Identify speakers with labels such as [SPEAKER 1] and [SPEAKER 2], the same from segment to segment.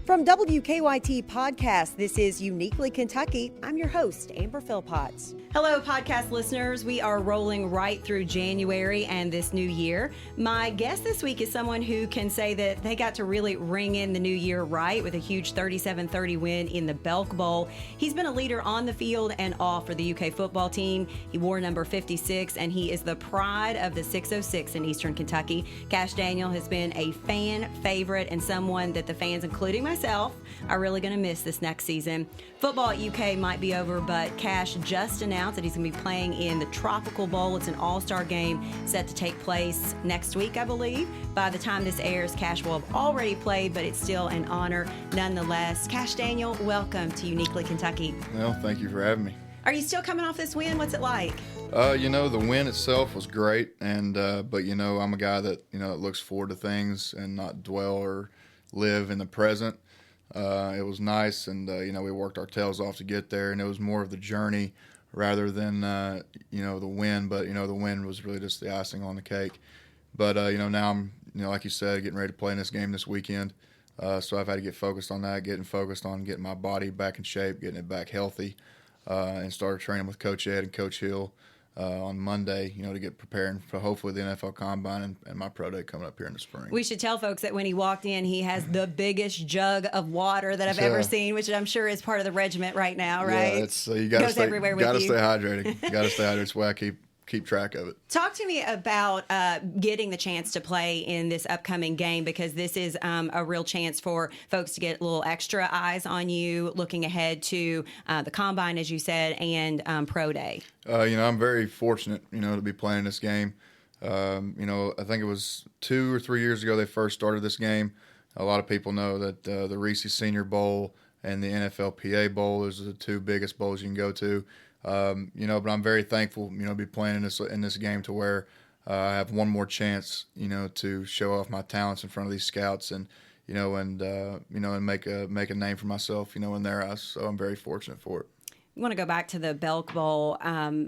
[SPEAKER 1] From WKYT Podcast, this is Uniquely Kentucky. I'm your host, Amber Philpott. Hello, podcast listeners. We are rolling right through January and this new year. My guest this week is someone who can say that they got to really ring in the new year right with a huge 37-30 win in the Belk Bowl. He's been a leader on the field and off for the UK football team. He wore number 56, and he is the pride of the 606 in Eastern Kentucky. Kash Daniel has been a fan favorite and someone that the fans, including myself, are really going to miss this next season. Football at UK might be over, but Kash just announced that he's going to be playing in the Tropical Bowl. It's an all-star game set to take place next week, I believe. By the time this airs, Kash will have already played, but it's still an honor nonetheless. Kash Daniel, welcome to Uniquely Kentucky.
[SPEAKER 2] Well, thank you for having me.
[SPEAKER 1] Are you still coming off this win? What's it like?
[SPEAKER 2] The win itself was great, but I'm a guy that that looks forward to things and not dwell or live in the present. It was nice, and we worked our tails off to get there, and it was more of the journey rather than the win. But the win was really just the icing on the cake. But now I'm like you said, getting ready to play in this game this weekend. So I've had to get focused on that, getting focused on getting my body back in shape, getting it back healthy, and started training with Coach Ed and Coach Hill on Monday, to get preparing for hopefully the NFL Combine and my pro day coming up here in the spring.
[SPEAKER 1] We should tell folks that when he walked in, he has the biggest jug of water that I've ever seen, which I'm sure is part of the regiment right now, right?
[SPEAKER 2] Yeah, it's you got to stay hydrated. You got to stay hydrated. That's why I keep track of it.
[SPEAKER 1] Talk to me about getting the chance to play in this upcoming game, because this is a real chance for folks to get a little extra eyes on you looking ahead to the Combine, as you said, and Pro Day.
[SPEAKER 2] I'm very fortunate, to be playing this game. I think it was 2 or 3 years ago they first started this game. A lot of people know that the Reese Senior Bowl and the NFLPA Bowl is the two biggest bowls you can go to. But I'm very thankful, to be playing in this game to where I have one more chance, to show off my talents in front of these scouts and make a name for myself, in their eyes. So I'm very fortunate for it.
[SPEAKER 1] I want to go back to the Belk Bowl.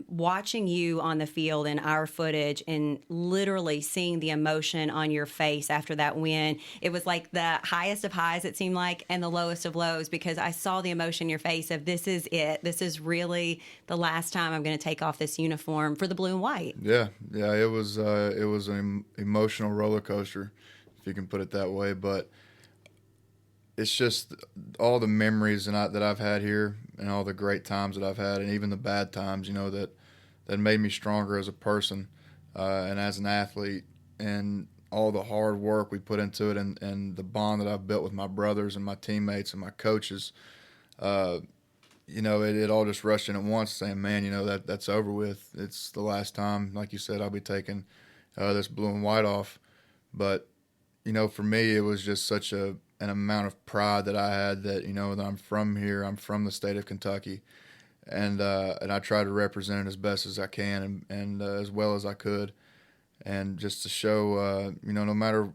[SPEAKER 1] Watching you on the field in our footage and literally seeing the emotion on your face after that win, it was like the highest of highs, it seemed like, and the lowest of lows, because I saw the emotion in your face of this is it. This is really the last time I'm going to take off this uniform for the blue and white. Yeah,
[SPEAKER 2] it was an emotional roller coaster, if you can put it that way, but it's just all the memories that I've had here and all the great times that I've had and even the bad times, that made me stronger as a person and as an athlete, and all the hard work we put into it and the bond that I've built with my brothers and my teammates and my coaches. It all just rushed in at once saying, man, that's over with. It's the last time, like you said, I'll be taking this blue and white off. But, for me, it was just such an amount of pride that I had that, that I'm from here, I'm from the state of Kentucky, and I try to represent it as best as I can and as well as I could, and just to show, no matter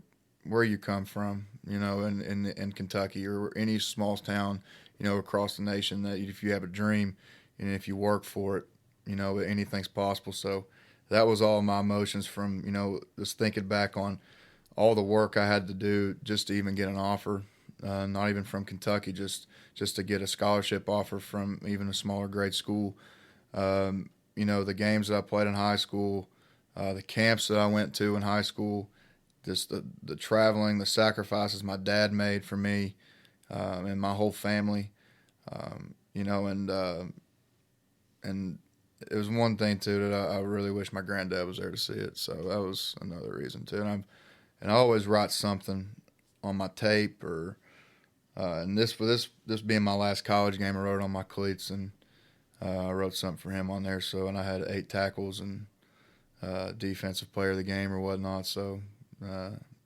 [SPEAKER 2] where you come from, in Kentucky or any small town, across the nation, that if you have a dream and if you work for it, anything's possible. So that was all my emotions from, just thinking back on all the work I had to do just to even get an offer, not even from Kentucky, just to get a scholarship offer from even a smaller grade school. The games that I played in high school, the camps that I went to in high school, just the traveling, the sacrifices my dad made for me and my whole family, and it was one thing too that I really wish my granddad was there to see it. So that was another reason too. And I always write something on my tape, and this being my last college game, I wrote it on my cleats, and I wrote something for him on there. So, and I had 8 tackles and defensive player of the game or whatnot. So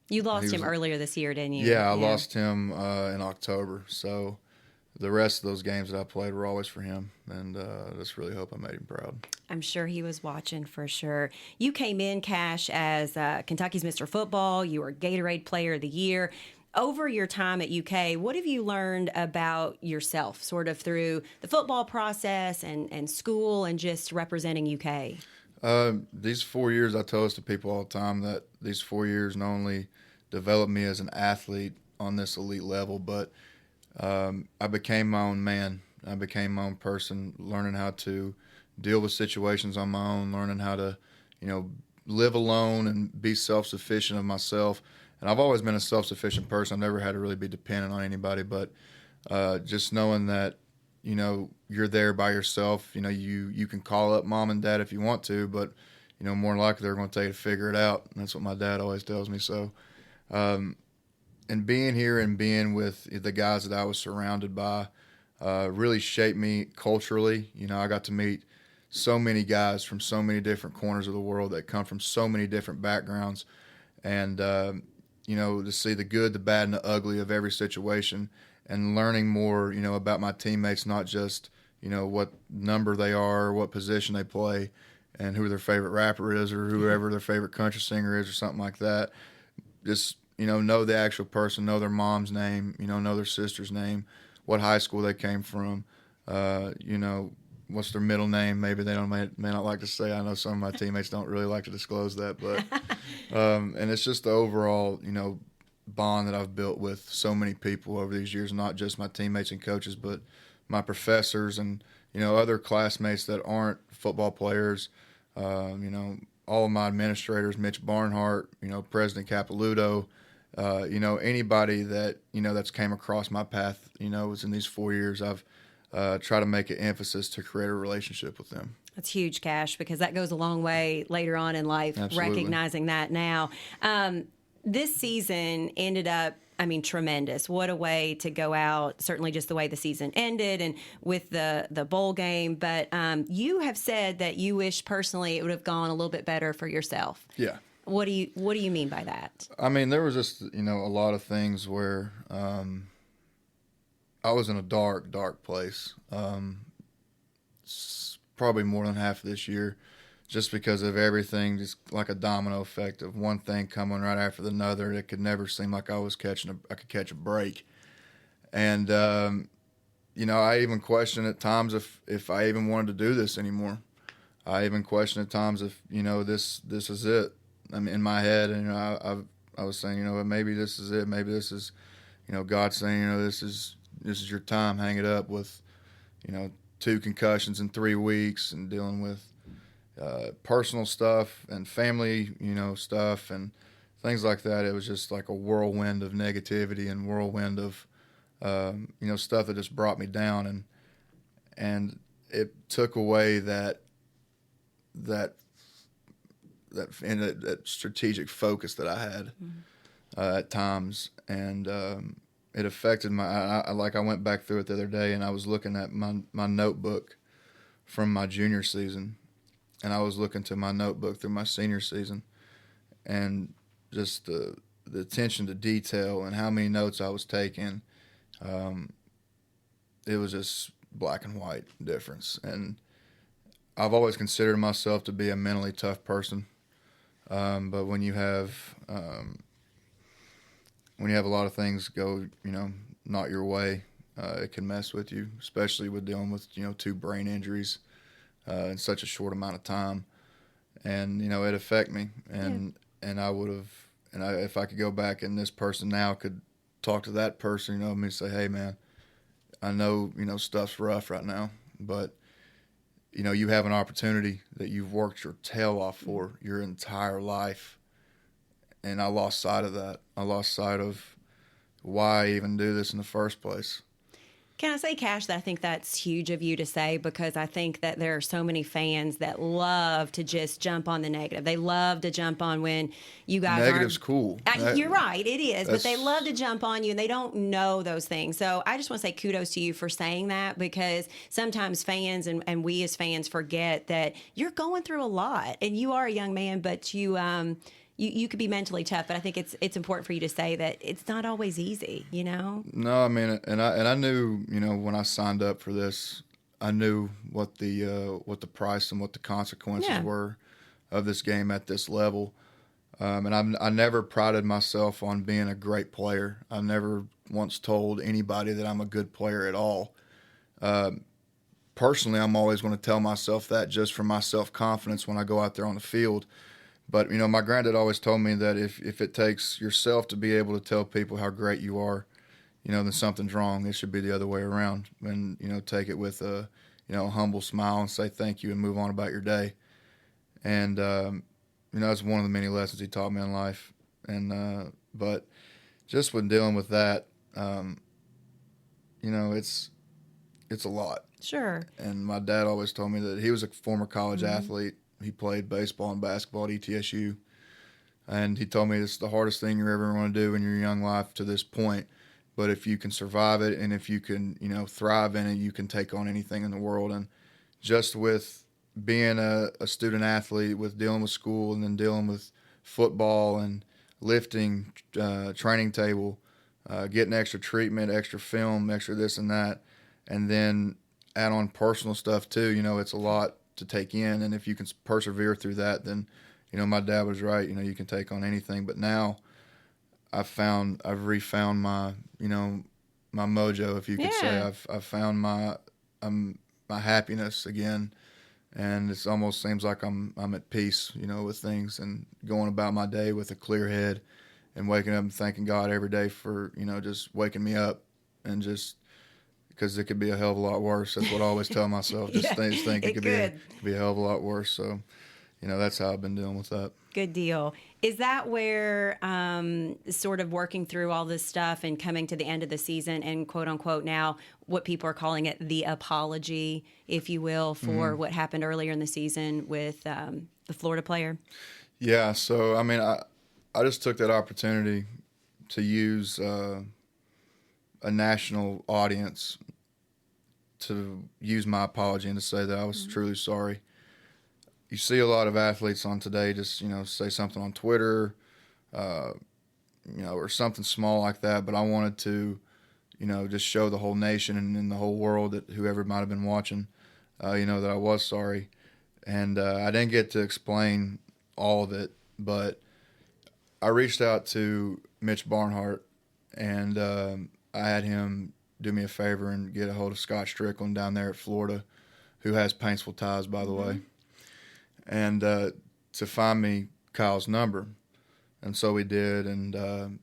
[SPEAKER 1] you lost him earlier this year, didn't you?
[SPEAKER 2] Yeah, I lost him in October. So the rest of those games that I played were always for him, and I just really hope I made him proud.
[SPEAKER 1] I'm sure he was watching for sure. You came in, Kash, as Kentucky's Mr. Football. You were Gatorade Player of the Year. Over your time at UK, what have you learned about yourself, sort of through the football process and school and just representing UK?
[SPEAKER 2] These 4 years, I tell this to people all the time, that these 4 years not only developed me as an athlete on this elite level, but I became my own man. I became my own person, learning how to deal with situations on my own, learning how to, live alone and be self-sufficient of myself. And I've always been a self-sufficient person. I've never had to really be dependent on anybody, but just knowing that, you're there by yourself. You can call up mom and dad if you want to, but, more than likely they're going to tell you to figure it out. And that's what my dad always tells me. So, and being here and being with the guys that I was surrounded by really shaped me culturally. I got to meet so many guys from so many different corners of the world that come from so many different backgrounds. And, to see the good, the bad, and the ugly of every situation, and learning more, about my teammates, not just, what number they are, or what position they play, and who their favorite rapper is, or whoever their favorite country singer is, or something like that. Just, know the actual person, know their mom's name, know their sister's name, what high school they came from, what's their middle name. Maybe they may not like to say. I know some of my teammates don't really like to disclose that, but and it's just the overall, bond that I've built with so many people over these years, not just my teammates and coaches, but my professors and, other classmates that aren't football players, all of my administrators, Mitch Barnhart, President Capilouto, anybody that, that's came across my path, was in these 4 years, I've tried to make an emphasis to create a relationship with them.
[SPEAKER 1] That's huge, Cash, because that goes a long way later on in life,
[SPEAKER 2] Absolutely.
[SPEAKER 1] Recognizing that now. This season ended up, tremendous. What a way to go out, certainly just the way the season ended and with the bowl game. But you have said that you wish personally it would have gone a little bit better for yourself.
[SPEAKER 2] Yeah.
[SPEAKER 1] What do you mean by that?
[SPEAKER 2] There was just, a lot of things where I was in a dark place. Probably more than half of this year, just because of everything, just like a domino effect of one thing coming right after the other. It could never seem like I could catch a break. And, I even questioned at times if I even wanted to do this anymore. I even questioned at times if, this is it. In my head, and, I was saying, maybe this is it. Maybe this is, God saying, this is your time. Hang it up with, 2 concussions in 3 weeks and dealing with personal stuff and family, stuff and things like that. It was just like a whirlwind of negativity and whirlwind of, stuff that just brought me down. And it took away that strategic focus that I had at times. And it affected I went back through it the other day, and I was looking at my notebook from my junior season, and I was looking to my notebook through my senior season, and just the attention to detail and how many notes I was taking. It was just black and white difference. And I've always considered myself to be a mentally tough person, but when you have a lot of things go, not your way, it can mess with you, especially with dealing with, 2 brain injuries in such a short amount of time. And, it affected me. And I would have, if I could go back and this person now could talk to that person, me say, hey, man, I know, stuff's rough right now, but, you have an opportunity that you've worked your tail off for your entire life. And I lost sight of that. I lost sight of why I even do this in the first place.
[SPEAKER 1] Can I say, Cash, that I think that's huge of you to say, because I think that there are so many fans that love to just jump on the negative. They love to jump on when you guys
[SPEAKER 2] Negative's cool.
[SPEAKER 1] You're right, it is, but they love to jump on you and they don't know those things. So I just want to say kudos to you for saying that, because sometimes fans and we as fans forget that you're going through a lot, and you are a young man, but you could be mentally tough, but I think it's important for you to say that it's not always easy, No,
[SPEAKER 2] and I knew, when I signed up for this, I knew what the price and what the consequences were of this game at this level. And I never prided myself on being a great player. I never once told anybody that I'm a good player at all. Personally, I'm always going to tell myself that just for my self-confidence when I go out there on the field. But, my granddad always told me that if it takes yourself to be able to tell people how great you are, then something's wrong. It should be the other way around. And, take it with a humble smile and say thank you and move on about your day. And, that's one of the many lessons he taught me in life. And, but just when dealing with that, it's a lot.
[SPEAKER 1] Sure.
[SPEAKER 2] And my dad always told me that he was a former college athlete. He played baseball and basketball at ETSU. And he told me it's the hardest thing you're ever going to do in your young life to this point. But if you can survive it and if you can, thrive in it, you can take on anything in the world. And just with being a student athlete, with dealing with school and then dealing with football and lifting, training table, getting extra treatment, extra film, extra this and that, and then add on personal stuff too. It's a lot to take in, and if you can persevere through that, then my dad was right. You can take on anything. But now I've refound my my mojo, if you could say. I've found my happiness again, and it almost seems like I'm at peace, with things, and going about my day with a clear head, and waking up and thanking God every day for just waking me up, and just because it could be a hell of a lot worse. That's what I always tell myself. Just think it could be a hell of a lot worse. So, that's how I've been dealing with that.
[SPEAKER 1] Good deal. Is that where sort of working through all this stuff and coming to the end of the season and quote unquote now what people are calling it the apology, if you will, for what happened earlier in the season with the Florida player?
[SPEAKER 2] Yeah. So, I just took that opportunity to use a national audience to use my apology and to say that I was truly sorry. You see a lot of athletes on today just, say something on Twitter, or something small like that. But I wanted to, just show the whole nation and the whole world, that whoever might have been watching, that I was sorry. And I didn't get to explain all of it, but I reached out to Mitch Barnhart, and I had him do me a favor and get a hold of Scott Strickland down there at Florida, who has Paintsville ties, by the way, and to find me Kyle's number. And so we did, and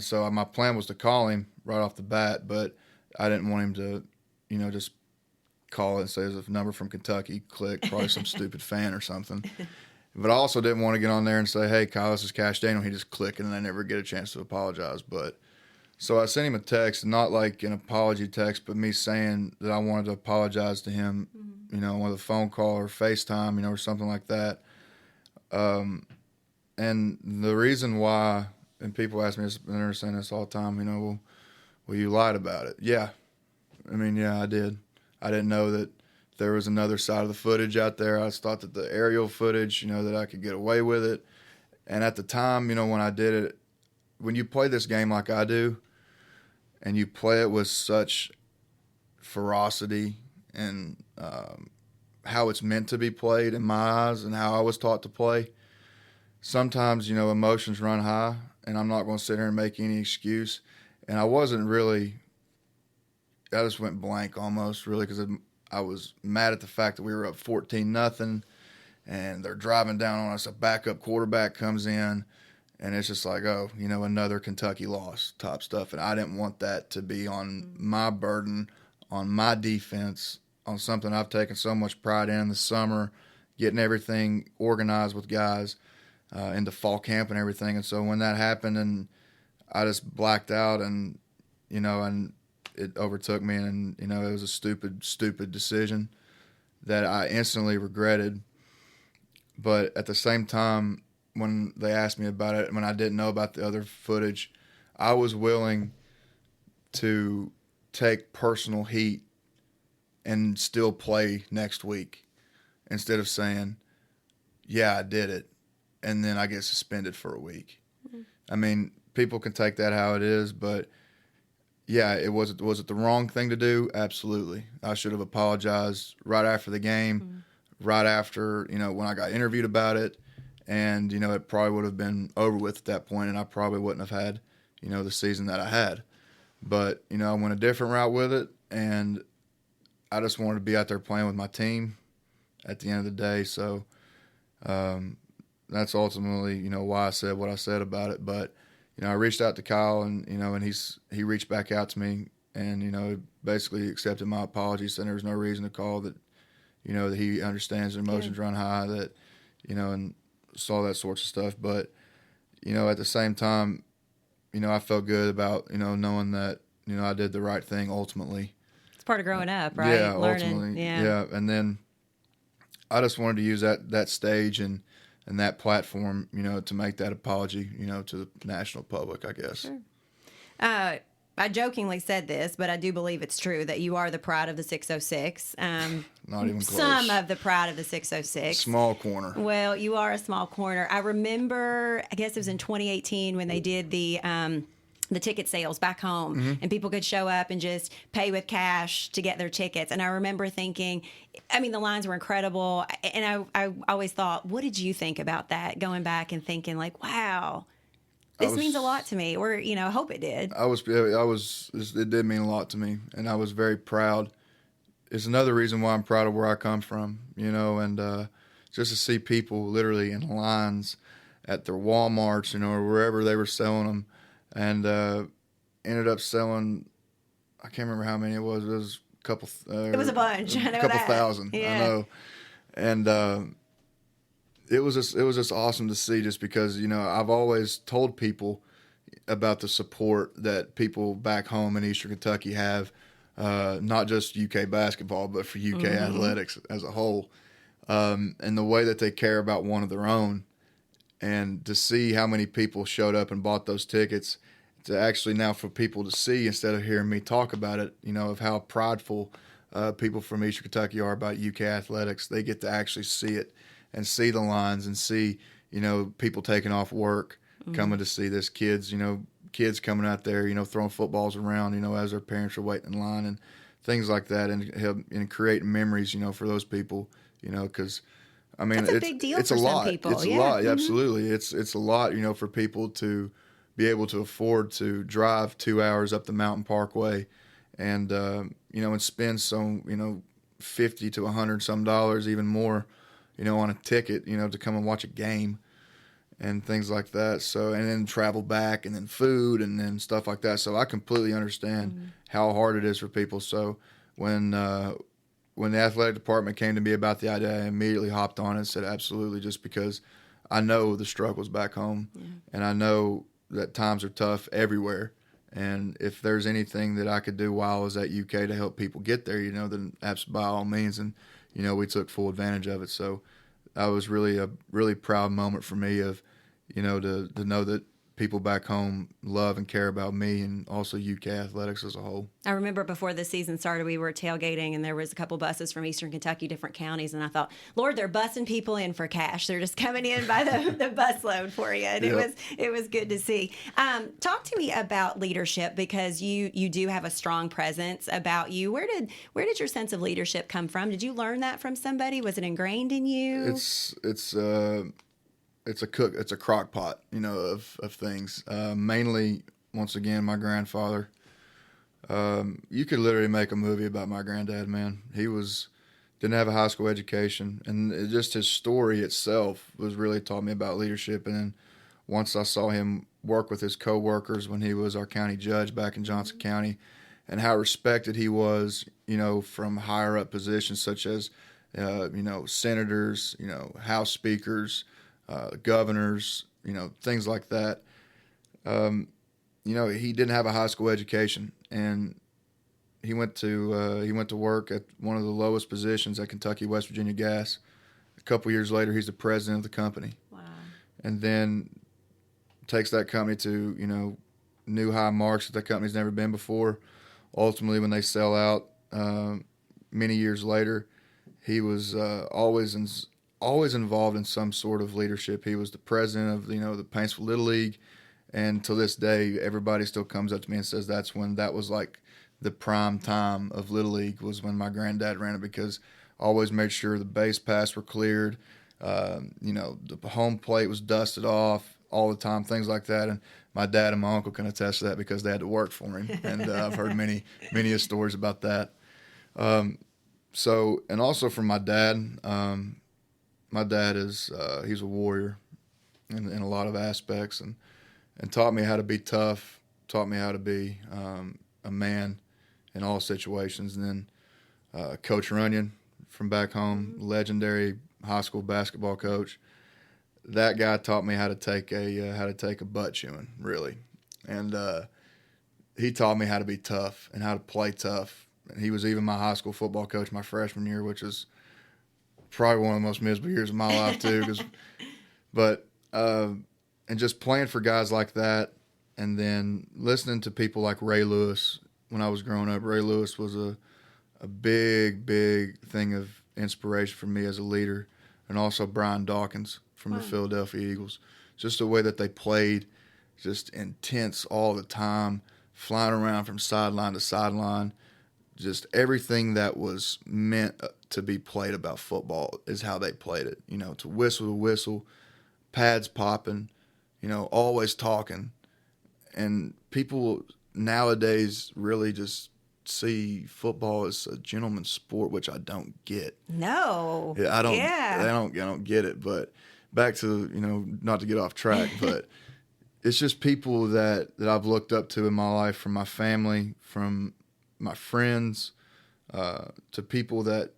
[SPEAKER 2] so my plan was to call him right off the bat, but I didn't want him to, just call it and say there's a number from Kentucky, click, probably some stupid fan or something. But I also didn't want to get on there and say, hey, Kyle, this is Kash Daniel. He just click, and I never get a chance to apologize. But so I sent him a text, not like an apology text, but me saying that I wanted to apologize to him, with a phone call or FaceTime, or something like that. And the reason why, and people ask me this, and they're saying this all the time, well, you lied about it. Yeah. Yeah, I did. I didn't know that there was another side of the footage out there. I just thought that the aerial footage, that I could get away with it. And at the time, when I did it, when you play this game like I do, and you play it with such ferocity and how it's meant to be played in my eyes and how I was taught to play, sometimes, emotions run high, and I'm not going to sit here and make any excuse. And I just went blank almost, really, because I was mad at the fact that we were up 14-0, and they're driving down on us. A backup quarterback comes in, and it's just like, oh, another Kentucky loss type stuff. And I didn't want that to be on my burden, on my defense, on something I've taken so much pride in the summer, getting everything organized with guys into fall camp and everything. And so when that happened, and I just blacked out, and it overtook me, and it was a stupid decision that I instantly regretted. But at the same time, when they asked me about it, when I didn't know about the other footage, I was willing to take personal heat and still play next week, instead of saying, yeah, I did it, and then I get suspended for a week. People can take that how it is, but yeah, was it the wrong thing to do? Absolutely. I should have apologized right after the game, right after, when I got interviewed about it. And, it probably would have been over with at that point, and I probably wouldn't have had, the season that I had. But, I went a different route with it, and I just wanted to be out there playing with my team at the end of the day. So that's ultimately, why I said what I said about it. But, I reached out to Kyle, and he reached back out to me, and basically accepted my apologies, and there was no reason to call, that that he understands that emotions run high, that and saw that sorts of stuff. But at the same time, I felt good about knowing that I did the right thing ultimately.
[SPEAKER 1] It's part of growing up, right?
[SPEAKER 2] Yeah,
[SPEAKER 1] Learning.
[SPEAKER 2] ultimately.
[SPEAKER 1] Yeah.
[SPEAKER 2] And then I just wanted to use that stage and that platform, to make that apology, to the national public, I guess.
[SPEAKER 1] Sure. I jokingly said this, but I do believe it's true that you are the pride of the 606.
[SPEAKER 2] Not even close.
[SPEAKER 1] Some of the pride of the 606.
[SPEAKER 2] Small corner.
[SPEAKER 1] Well, you are a small corner. I remember, I guess it was in 2018 when they did the ticket sales back home, and people could show up and just pay with cash to get their tickets. And I remember thinking, the lines were incredible. And I always thought, what did you think about that? Going back and thinking like, wow, this means a lot to me. Or, I hope it did.
[SPEAKER 2] It did mean a lot to me. And I was very proud. It's another reason why I'm proud of where I come from, and just to see people literally in lines at their Walmarts, or wherever they were selling them. And ended up selling, I can't remember how many it was. It was a couple.
[SPEAKER 1] It was a bunch. I know
[SPEAKER 2] a couple
[SPEAKER 1] that.
[SPEAKER 2] thousand.
[SPEAKER 1] Yeah.
[SPEAKER 2] I know. And it was just awesome to see, just because I've always told people about the support that people back home in Eastern Kentucky have, not just UK basketball, but for UK athletics as a whole, and the way that they care about one of their own. And to see how many people showed up and bought those tickets, to actually now for people to see, instead of hearing me talk about it, of how prideful people from Eastern Kentucky are about UK athletics, they get to actually see it and see the lines and see, people taking off work, coming to see this, kids coming out there, throwing footballs around, as their parents are waiting in line and things like that, and creating memories, for those people, because
[SPEAKER 1] that's a big deal for some people.
[SPEAKER 2] It's a lot, absolutely. It's a lot, for people to be able to afford to drive 2 hours up the Mountain Parkway, and and spend some, $50 to $100 some dollars, even more, on a ticket, to come and watch a game and things like that. So, and then travel back, and then food, and then stuff like that. So I completely understand how hard it is for people. So when the athletic department came to me about the idea, I immediately hopped on it and said absolutely, just because I know the struggles back home, and I know that times are tough everywhere. And if there's anything that I could do while I was at UK to help people get there, then by all means. And, we took full advantage of it. So that was really a really proud moment for me of, to know that people back home love and care about me, and also UK athletics as a whole.
[SPEAKER 1] I remember before the season started, we were tailgating, and there was a couple buses from Eastern Kentucky, different counties, and I thought, Lord, they're bussing people in for cash. They're just coming in by the busload for you, and it was good to see. Talk to me about leadership, because you do have a strong presence about you. Where did your sense of leadership come from? Did you learn that from somebody? Was it ingrained in you?
[SPEAKER 2] It's a crock pot, of things. Mainly, once again, my grandfather. You could literally make a movie about my granddad, man. He didn't have a high school education, and just his story itself was really taught me about leadership. And then once I saw him work with his coworkers when he was our county judge back in Johnson County, and how respected he was, from higher up positions such as, senators, House speakers, governors, things like that. He didn't have a high school education, and he went to work at one of the lowest positions at Kentucky West Virginia Gas. A couple years later, he's the president of the company.
[SPEAKER 1] Wow. And
[SPEAKER 2] then takes that company to, new high marks that company's never been before. Ultimately, when they sell out, many years later, he was always involved in some sort of leadership. He was the president of the Paintsville Little League, and to this day, everybody still comes up to me and says that was like the prime time of Little League, was when my granddad ran it, because always made sure the base paths were cleared, the home plate was dusted off all the time, things like that. And my dad and my uncle can attest to that, because they had to work for him, and I've heard many stories about that. So, and also from my dad. My dad is he's a warrior in a lot of aspects, and and taught me how to be tough, taught me how to be a man in all situations. And then Coach Runyon from back home, legendary high school basketball coach. That guy taught me how to take a butt chewing, really, and he taught me how to be tough and how to play tough. And he was even my high school football coach my freshman year, which is probably one of the most miserable years of my life too. And just playing for guys like that, and then listening to people like Ray Lewis when I was growing up. Ray Lewis was a big thing of inspiration for me as a leader, and also Brian Dawkins from the Philadelphia Eagles. Just the way that they played, just intense all the time, flying around from sideline to sideline. Just everything that was meant to be played about football is how they played it. To whistle, pads popping, always talking. And people nowadays really just see football as a gentleman's sport, which I don't get.
[SPEAKER 1] No.
[SPEAKER 2] I don't.
[SPEAKER 1] Yeah.
[SPEAKER 2] I don't get it. But back to not to get off track, but it's just people that I've looked up to in my life, from my family, from my friends, to people that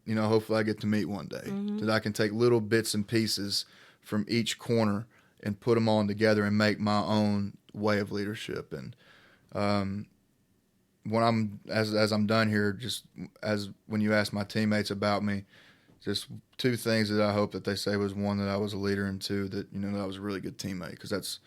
[SPEAKER 2] hopefully I get to meet one day. That I can take little bits and pieces from each corner and put them all together and make my own way of leadership. And when I'm as I'm done here, just as when you ask my teammates about me, just two things that I hope that they say was, one, that I was a leader, and two, that that I was a really good teammate, because that's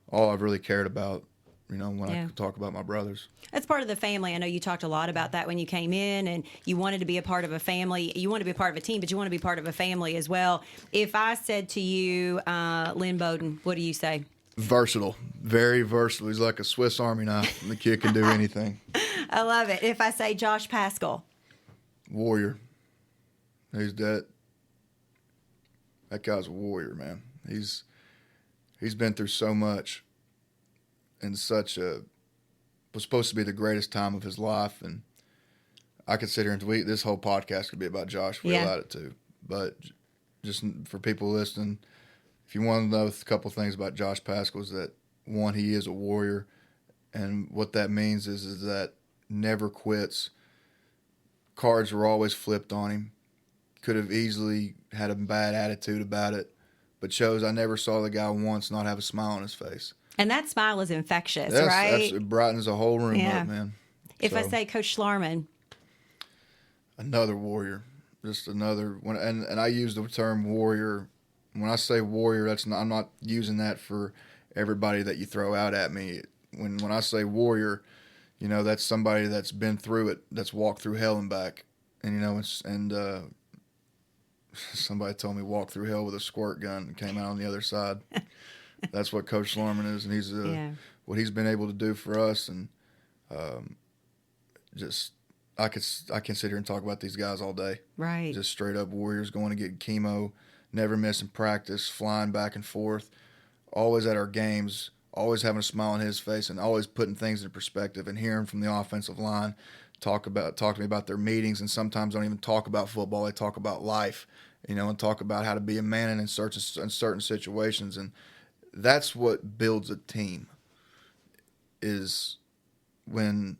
[SPEAKER 2] all I've really cared about. When I talk about my brothers.
[SPEAKER 1] That's part of the family. I know you talked a lot about that when you came in, and you wanted to be a part of a family. You want to be a part of a team, but you want to be part of a family as well. If I said to you, Lynn Bowden, what do you say?
[SPEAKER 2] Versatile. Very versatile. He's like a Swiss Army knife. The kid can do anything.
[SPEAKER 1] I love it. If I say Josh Paschal?
[SPEAKER 2] Warrior. He's that guy's a warrior, man. He's been through so much. And was supposed to be the greatest time of his life, and I could sit here and this whole podcast could be about Josh if we allowed it to. But just for people listening, if you want to know a couple things about Josh Paschal, is that, one, he is a warrior, and what that means is that never quits. Cards were always flipped on him. Could have easily had a bad attitude about it, but chose, I never saw the guy once not have a smile on his face.
[SPEAKER 1] And that smile is infectious, right?
[SPEAKER 2] It brightens the whole room up, man.
[SPEAKER 1] If I say Coach Schlarman?
[SPEAKER 2] Another warrior. Just another one. And I use the term warrior. When I say warrior, I'm not using that for everybody that you throw out at me. When I say warrior, that's somebody that's been through it, that's walked through hell and back. And, somebody told me walk through hell with a squirt gun and came out on the other side. That's what Coach Schlarman is, and he's what he's been able to do for us. And just I can sit here and talk about these guys all day.
[SPEAKER 1] Right.
[SPEAKER 2] Just straight up warriors, going to get chemo, never missing practice, flying back and forth, always at our games, always having a smile on his face, and always putting things into perspective, and hearing from the offensive line talk to me about their meetings, and sometimes don't even talk about football. They talk about life, and talk about how to be a man in certain situations. And that's what builds a team, is when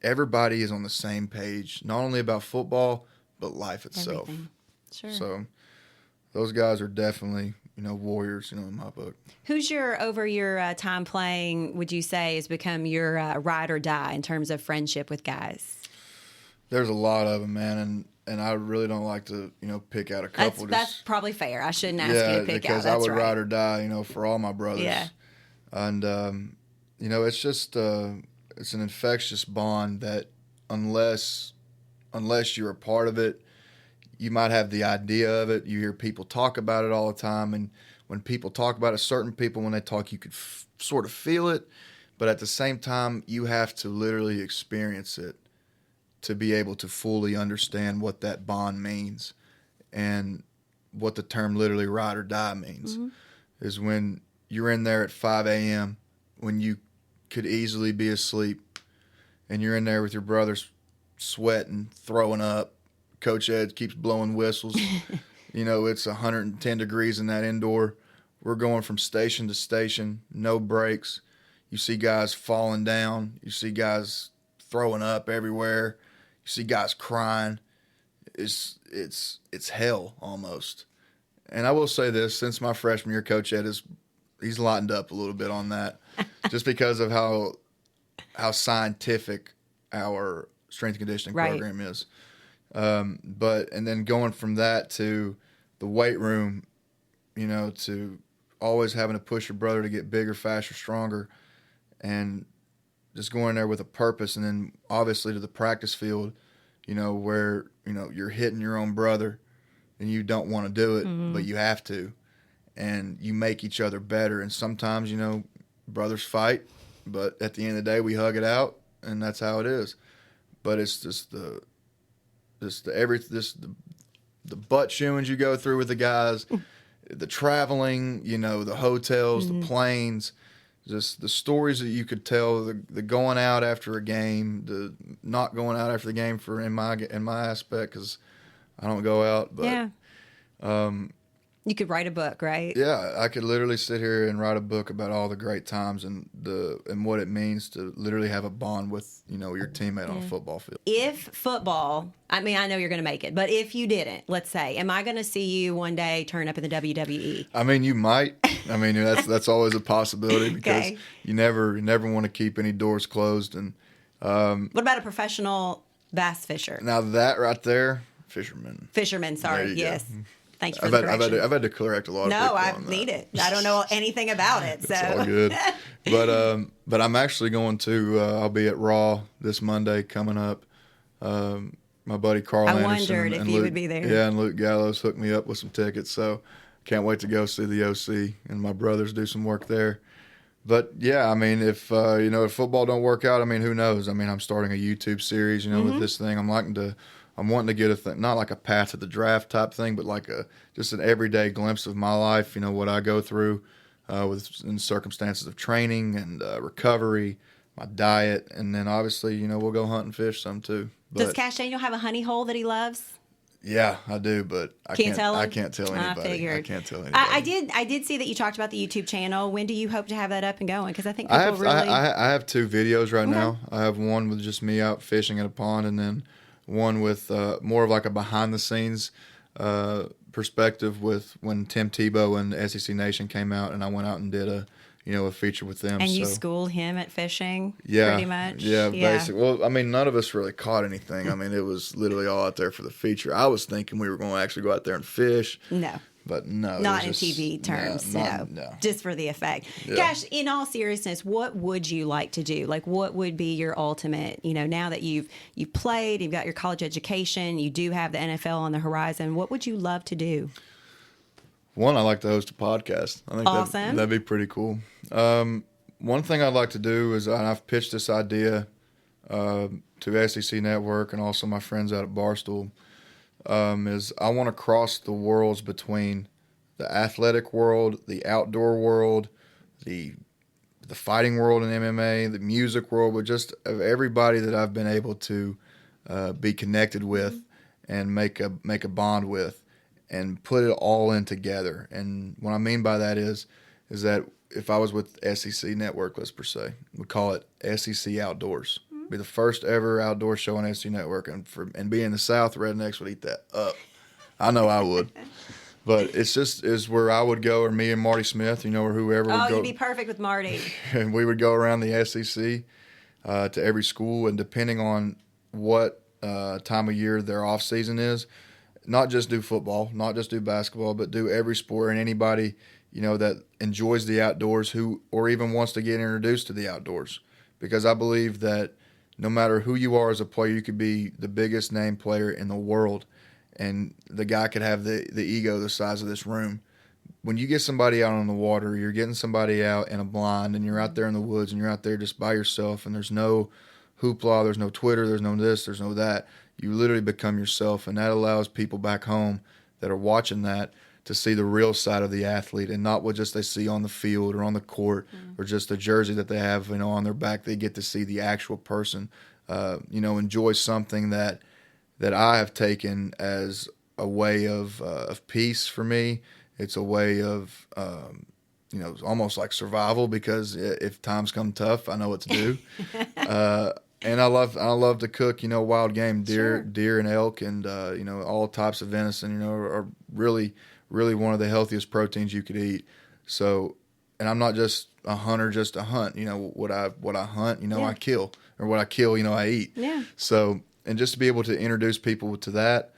[SPEAKER 2] everybody is on the same page, not only about football, but life itself.
[SPEAKER 1] Everything. Sure.
[SPEAKER 2] So those guys are definitely, warriors, in my book.
[SPEAKER 1] Who's over your time playing, would you say, has become your ride or die in terms of friendship with guys? There's
[SPEAKER 2] a lot of them, man, and I really don't like to, pick out a couple.
[SPEAKER 1] That's probably fair. I shouldn't ask you to pick out.
[SPEAKER 2] Because I would ride or die, for all my brothers.
[SPEAKER 1] Yeah.
[SPEAKER 2] And, it's just it's an infectious bond that unless you're a part of it, you might have the idea of it. You hear people talk about it all the time, and when people talk about it, certain people, when they talk, you could sort of feel it, but at the same time, you have to literally experience it to be able to fully understand what that bond means, and what the term literally ride or die means. Mm-hmm. Is when you're in there at 5 a.m., when you could easily be asleep, and you're in there with your brothers sweating, throwing up. Coach Ed keeps blowing whistles. It's 110 degrees in that indoor. we're going from station to station, no breaks. You see guys falling down. You see guys throwing up everywhere. You see guys crying. It's hell almost. And I will say this: since my freshman year, Coach Ed he's lightened up a little bit on that, just because of how scientific our strength and conditioning program is. And then going from that to the weight room, to always having to push your brother to get bigger, faster, stronger, and just going there with a purpose. And then obviously to the practice field, where, you're hitting your own brother and you don't want to do it, but you have to, and you make each other better. And sometimes, brothers fight, but at the end of the day, we hug it out, and that's how it is. But it's just the butt chewings you go through with the guys, the traveling, the hotels, the planes, just the stories that you could tell, the going out after a game, the not going out after the game in my aspect, because I don't go out, but
[SPEAKER 1] yeah. You could write a book, right?
[SPEAKER 2] Yeah, I could literally sit here and write a book about all the great times and what it means to literally have a bond with, your teammate on a football field.
[SPEAKER 1] If football, I know you're going to make it, but if you didn't, let's say, am I going to see you one day turn up in the WWE?
[SPEAKER 2] You might. That's always a possibility, because you never want to keep any doors closed. And
[SPEAKER 1] what about a professional bass fisher?
[SPEAKER 2] Now that right there, fisherman.
[SPEAKER 1] Fisherman, sorry. Yes.
[SPEAKER 2] Go.
[SPEAKER 1] Thank you for the correction.
[SPEAKER 2] I've had to correct a lot of people
[SPEAKER 1] No, I
[SPEAKER 2] on
[SPEAKER 1] need it. I don't know anything about it. So.
[SPEAKER 2] It's all good. But I'm actually going to, I'll be at Raw this Monday coming up. My buddy Carl Anderson.
[SPEAKER 1] I wondered if you would be there.
[SPEAKER 2] Yeah, and Luke Gallows hooked me up with some tickets. So can't wait to go see the OC and my brothers do some work there. But yeah, if football don't work out, who knows? I'm starting a YouTube series, with this thing. I'm wanting to get not like a path to the draft type thing, but like just an everyday glimpse of my life, what I go through in circumstances of training and recovery, my diet, and then obviously, we'll go hunt and fish some too. But,
[SPEAKER 1] does Kash Daniel have a honey hole that he loves?
[SPEAKER 2] Yeah, I do, but I can't tell him? I can't tell anybody.
[SPEAKER 1] I figured.
[SPEAKER 2] I can't tell anybody.
[SPEAKER 1] I did see that you talked about the YouTube channel. When do you hope to have that up and going? Because I think people
[SPEAKER 2] I have 2 videos right now. I have one with just me out fishing at a pond, and then one with more of like a behind-the-scenes perspective with when Tim Tebow and SEC Nation came out, and I went out and did a feature with them.
[SPEAKER 1] And you schooled him at fishing,
[SPEAKER 2] yeah,
[SPEAKER 1] pretty much?
[SPEAKER 2] Yeah, basically. Well, none of us really caught anything. It was literally all out there for the feature. I was thinking we were going to actually go out there and fish.
[SPEAKER 1] No.
[SPEAKER 2] But no.
[SPEAKER 1] Not in TV terms, no. Just for the effect. Yeah. Gosh, in all seriousness, what would you like to do? Like, what would be your ultimate, now that you've played, you've got your college education, you do have the NFL on the horizon, what would you love to do?
[SPEAKER 2] One, I like to host a podcast. I think
[SPEAKER 1] awesome.
[SPEAKER 2] That'd be pretty cool. One thing I'd like to do is, I've pitched this idea to SEC Network and also my friends out at Barstool, is I want to cross the worlds between the athletic world, the outdoor world, the fighting world in MMA, the music world, but just of everybody that I've been able to be connected with and make a bond with, and put it all in together. And what I mean by that is that if I was with SEC Network, let's per se, we call it SEC Outdoors. Be the first ever outdoor show on SEC Network, and being in the South, rednecks would eat that up. I know I would. But is where I would go, or me and Marty Smith, or whoever would go.
[SPEAKER 1] Oh, you'd be perfect with Marty.
[SPEAKER 2] And we would go around the SEC to every school, and depending on what time of year their off season is, not just do football, not just do basketball, but do every sport, and anybody that enjoys the outdoors or even wants to get introduced to the outdoors. Because I believe that no matter who you are as a player, you could be the biggest name player in the world, and the guy could have the ego the size of this room. When you get somebody out on the water, you're getting somebody out in a blind, and you're out there in the woods, and you're out there just by yourself, and there's no hoopla, there's no Twitter, there's no this, there's no that. You literally become yourself, and that allows people back home that are watching that to see the real side of the athlete, and not what just they see on the field or on the court or just the jersey that they have on their back. They get to see the actual person, enjoy something that I have taken as a way of peace for me. It's a way of almost like survival, because if times come tough, I know what to do. And I love to cook, wild game, deer and elk, and all types of venison, are really, really one of the healthiest proteins you could eat. So, and I'm not just a hunter just to hunt. What I hunt, I kill, or what I kill, I eat.
[SPEAKER 1] Yeah.
[SPEAKER 2] So, and just to be able to introduce people to that,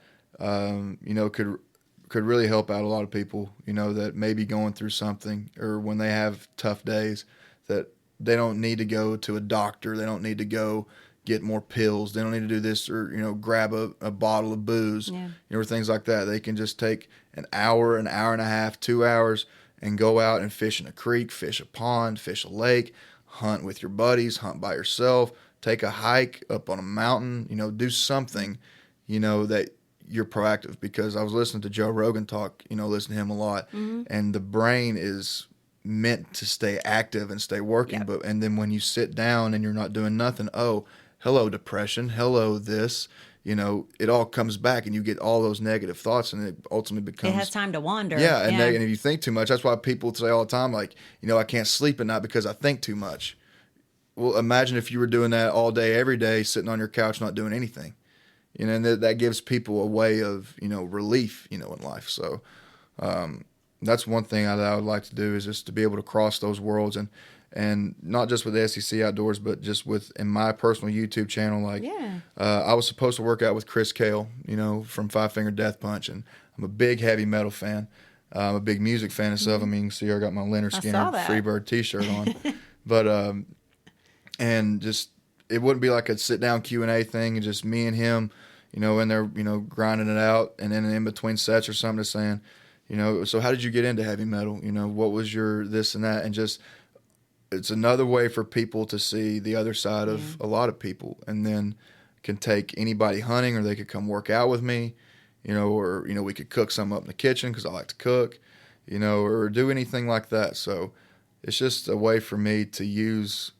[SPEAKER 2] could really help out a lot of people, that may be going through something, or when they have tough days, that they don't need to go to a doctor. They don't need to go get more pills. They don't need to do this, or, grab a bottle of booze, or things like that. They can just take an hour and a half, 2 hours, and go out and fish in a creek, fish a pond, fish a lake, hunt with your buddies, hunt by yourself, take a hike up on a mountain, do something, that you're proactive. Because I was listening to Joe Rogan talk, listen to him a lot, and the brain is meant to stay active and stay working.
[SPEAKER 1] Yep.
[SPEAKER 2] And then when you sit down and you're not doing nothing, oh, hello depression, hello this, it all comes back, and you get all those negative thoughts, and it ultimately becomes,
[SPEAKER 1] it has time to wander.
[SPEAKER 2] Yeah, and if you think too much, that's why people say all the time, like, I can't sleep at night because I think too much. Well, imagine if you were doing that all day, every day, sitting on your couch, not doing anything. And that gives people a way of, relief, in life. So that's one thing that I would like to do, is just to be able to cross those worlds, and not just with the SEC Outdoors, but just in my personal YouTube channel. Like, I was supposed to work out with Chris Cale, from Five Finger Death Punch, and I'm a big heavy metal fan. I'm a big music fan and stuff. I mean, you can see I got my Leonard Skinner Freebird t-shirt on. But, and just, it wouldn't be like a sit-down Q&A thing, and just me and him, in there, grinding it out, and then in between sets or something, just saying, so how did you get into heavy metal? What was your this and that? And just, it's another way for people to see the other side of a lot of people, and then can take anybody hunting, or they could come work out with me, or, we could cook something up in the kitchen, because I like to cook, or do anything like that. So it's just a way for me to use.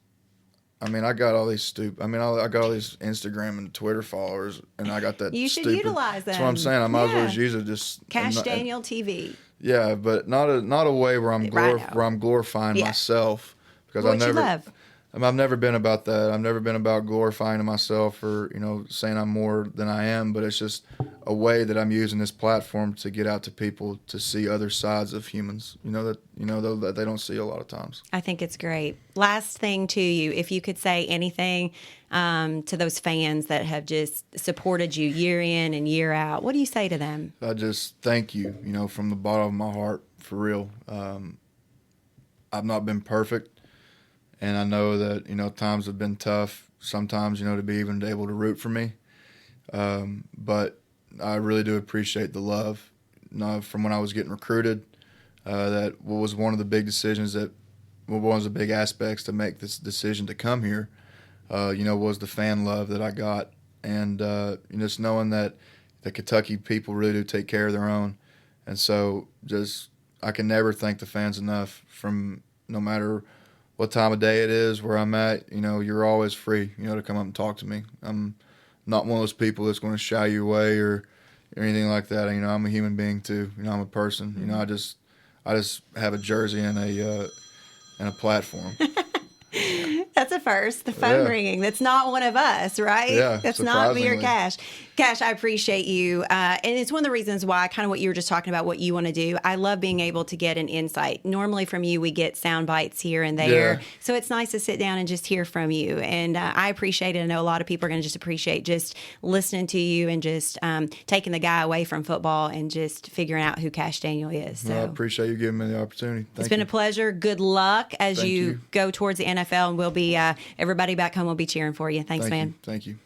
[SPEAKER 2] I mean, I got all these I got all these Instagram and Twitter followers, and I got that.
[SPEAKER 1] You should utilize them.
[SPEAKER 2] That's what I'm saying. I might as well just use it. Just
[SPEAKER 1] Kash Daniel TV.
[SPEAKER 2] Yeah, but not a way where I'm glorifying myself, because I've never been about that. I've never been about glorifying myself, or saying I'm more than I am. But it's just a way that I'm using this platform to get out to people, to see other sides of humans. That they don't see a lot of times.
[SPEAKER 1] I think it's great. Last thing to you, if you could say anything to those fans that have just supported you year in and year out, what do you say to them?
[SPEAKER 2] I just thank you. From the bottom of my heart, for real. I've not been perfect. And I know that, times have been tough sometimes, to be even able to root for me. But I really do appreciate the love. From when I was getting recruited, that was one of the big decisions, one of the big aspects to make this decision to come here, was the fan love that I got. And just knowing that the Kentucky people really do take care of their own. And so I can never thank the fans enough. From no matter what time of day it is, where I'm at, you're always free, to come up and talk to me. I'm not one of those people that's going to shy you away or anything like that. I'm a human being too. I'm a person.
[SPEAKER 1] Mm-hmm.
[SPEAKER 2] I just have a jersey and a platform.
[SPEAKER 1] That's a first. The phone ringing. That's not one of us, right?
[SPEAKER 2] Yeah,
[SPEAKER 1] that's not me or Kash. Kash, I appreciate you. And it's one of the reasons why, kind of what you were just talking about, what you want to do. I love being able to get an insight. Normally from you, we get sound bites here and there. Yeah. So it's nice to sit down and just hear from you. And I appreciate it. I know a lot of people are going to just appreciate just listening to you and just taking the guy away from football and just figuring out who Kash Daniel is. So
[SPEAKER 2] I appreciate you giving me the opportunity.
[SPEAKER 1] It's been a pleasure. Good luck as you go towards the NFL, and we'll be everybody back home will be cheering for you. Thanks, man.
[SPEAKER 2] Thank you.